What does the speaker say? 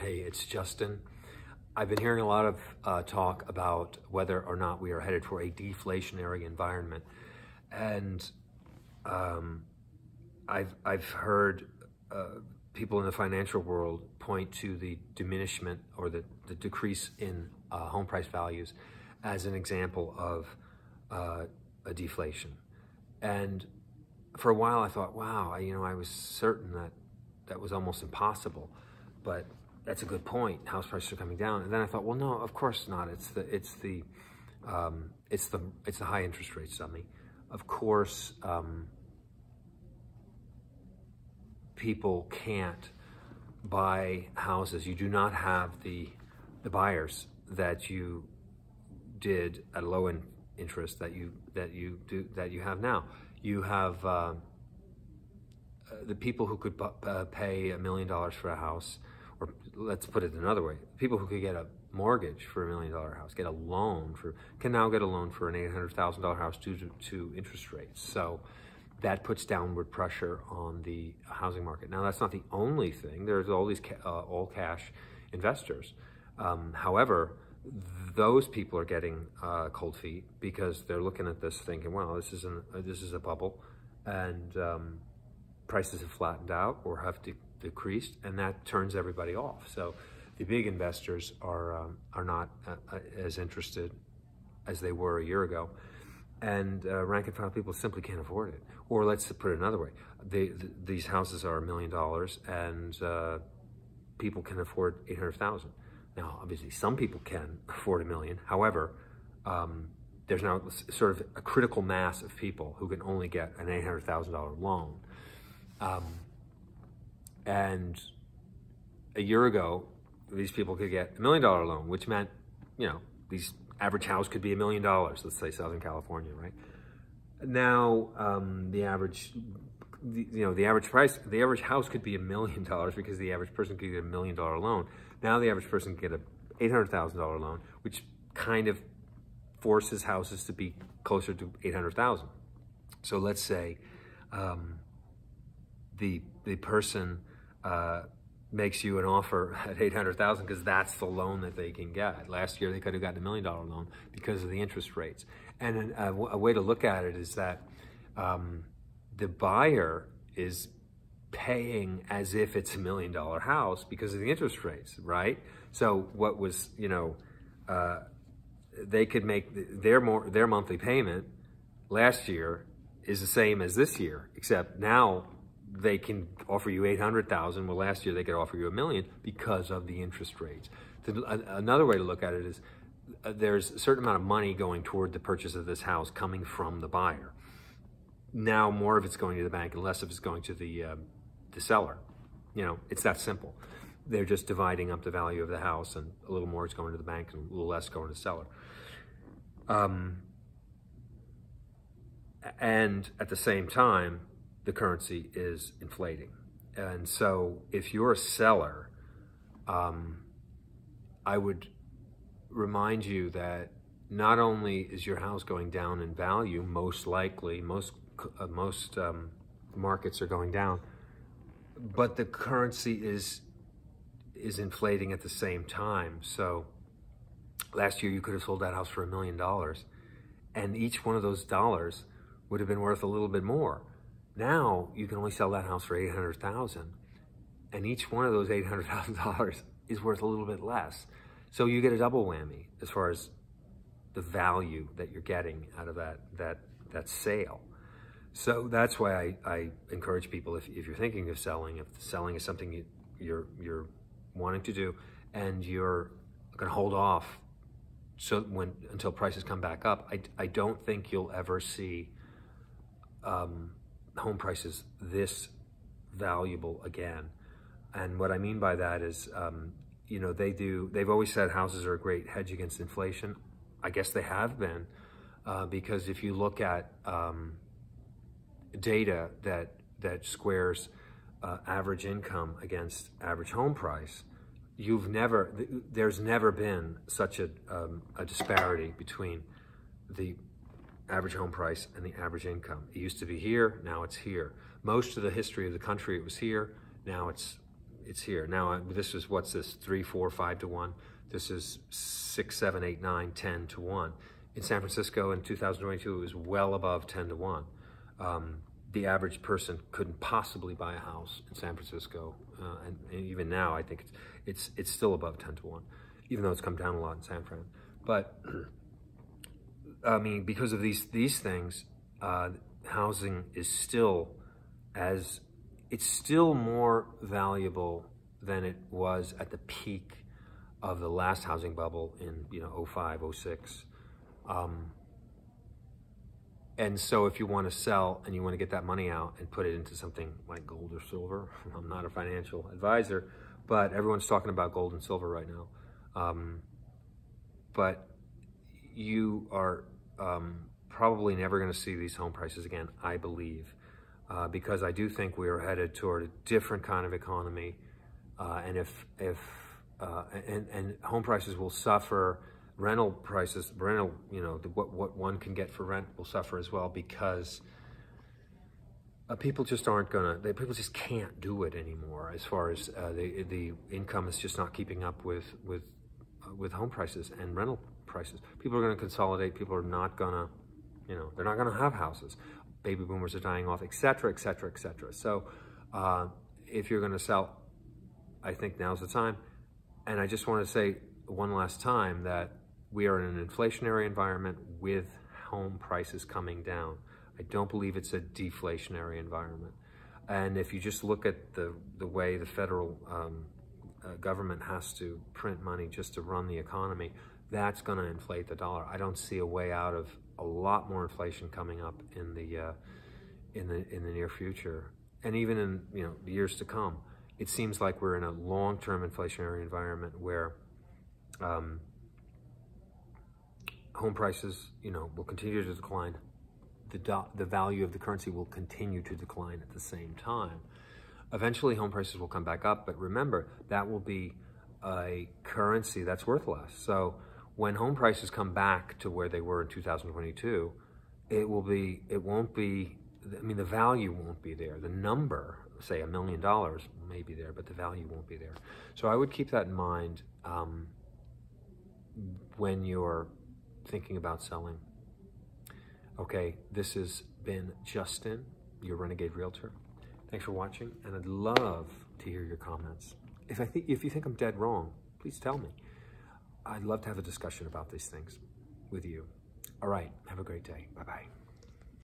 Hey, it's Justin. I've been hearing a lot of talk about whether or not we are headed for a deflationary environment. And I've heard people in the financial world point to the diminishment or the decrease in home price values as an example of a deflation. And for a while I thought, wow, I was certain that that was almost impossible, but that's a good point. House prices are coming down. And then I thought, well, no, of course not. It's the high interest rates, dummy. Of course, people can't buy houses. You do not have the buyers that you did at a low interest that you have now. You have the people who could pay $1 million for a house, or let's put it another way, people who could get a mortgage for $1 million house, can now get a loan for an $800,000 house due to interest rates. So that puts downward pressure on the housing market. Now, that's not the only thing. There's all these all cash investors. However, those people are getting cold feet because they're looking at this thinking, well, this is a bubble, and prices have flattened out or have decreased, and that turns everybody off. So the big investors are not as interested as they were a year ago, and rank and file people simply can't afford it. Or let's put it another way: these houses are $1 million, and people can afford $800,000. Now, obviously, some people can afford $1 million. However, there's now sort of a critical mass of people who can only get an $800,000 loan. And a year ago, these people could get $1 million loan, which meant, these average house could be $1 million, let's say Southern California, right? Now, the average house could be $1 million because the average person could get $1 million loan. Now the average person can get a $800,000 loan, which kind of forces houses to be closer to $800,000. So let's say the person makes you an offer at $800,000 because that's the loan that they can get. Last year they could have gotten $1 million loan because of the interest rates. And a way to look at it is that the buyer is paying as if it's $1 million house because of the interest rates, right? So what was, they could make their monthly payment last year is the same as this year, except now they can offer you $800,000. Well, last year they could offer you $1 million because of the interest rates. Another way to look at it is there's a certain amount of money going toward the purchase of this house coming from the buyer. Now more of it's going to the bank and less of it's going to the seller. It's that simple. They're just dividing up the value of the house, and a little more is going to the bank and a little less going to the seller. And at the same time, the currency is inflating. And so if you're a seller, I would remind you that not only is your house going down in value, most likely, most markets are going down, but the currency is inflating at the same time. So last year you could have sold that house for $1 million, and each one of those dollars would have been worth a little bit more. Now you can only sell that house for $800,000, and each one of those $800,000 is worth a little bit less. So you get a double whammy as far as the value that you're getting out of that sale. So that's why I encourage people, if you're thinking of selling, if selling is something you're wanting to do, and you're going to hold off until prices come back up, I don't think you'll ever see home prices this valuable again. And what I mean by that is, they've always said houses are a great hedge against inflation. I guess they have been, because if you look at data that squares average income against average home price, there's never been such a disparity between the average home price and the average income. It used to be here, now it's here. Most of the history of the country, it was here. Now it's it's here. Now, this is, what's this, 3, 4, 5 to 1. This is 6, 7, 8, 9, 10 to 1. In San Francisco in 2022, it was well above 10 to 1. The average person couldn't possibly buy a house in San Francisco. And even now, I think it's still above 10 to 1, even though it's come down a lot in San Fran. But, I mean, because of these things, housing is still it's still more valuable than it was at the peak of the last housing bubble in 05, 06. And so if you want to sell and you want to get that money out and put it into something like gold or silver, I'm not a financial advisor, but everyone's talking about gold and silver right now. But you are probably never going to see these home prices again, I believe, because I do think we are headed toward a different kind of economy, and and home prices will suffer. Rental prices, what one can get for rent will suffer as well, because people just aren't gonna. People just can't do it anymore. As far as the income is just not keeping up with home prices and rental prices. People are going to consolidate. People are not gonna, they're not gonna have houses. Baby boomers are dying off, etc., etc., etc. So, if you're going to sell, I think now's the time. And I just want to say one last time that we are in an inflationary environment with home prices coming down. I don't believe it's a deflationary environment. And if you just look at the way the federal government has to print money just to run the economy, that's going to inflate the dollar. I don't see a way out of a lot more inflation coming up in the near future, and even in the years to come. It seems like we're in a long-term inflationary environment where home prices, will continue to decline. The value of the currency will continue to decline at the same time. Eventually, home prices will come back up, but remember, that will be a currency that's worth less. So when home prices come back to where they were in 2022, it won't be, the value won't be there. The number, say $1 million, may be there, but the value won't be there. So I would keep that in mind when you're thinking about selling. Okay, this has been Justin, your Renegade Realtor. Thanks for watching, and I'd love to hear your comments. If you think I'm dead wrong, please tell me. I'd love to have a discussion about these things with you. All right, have a great day. Bye-bye.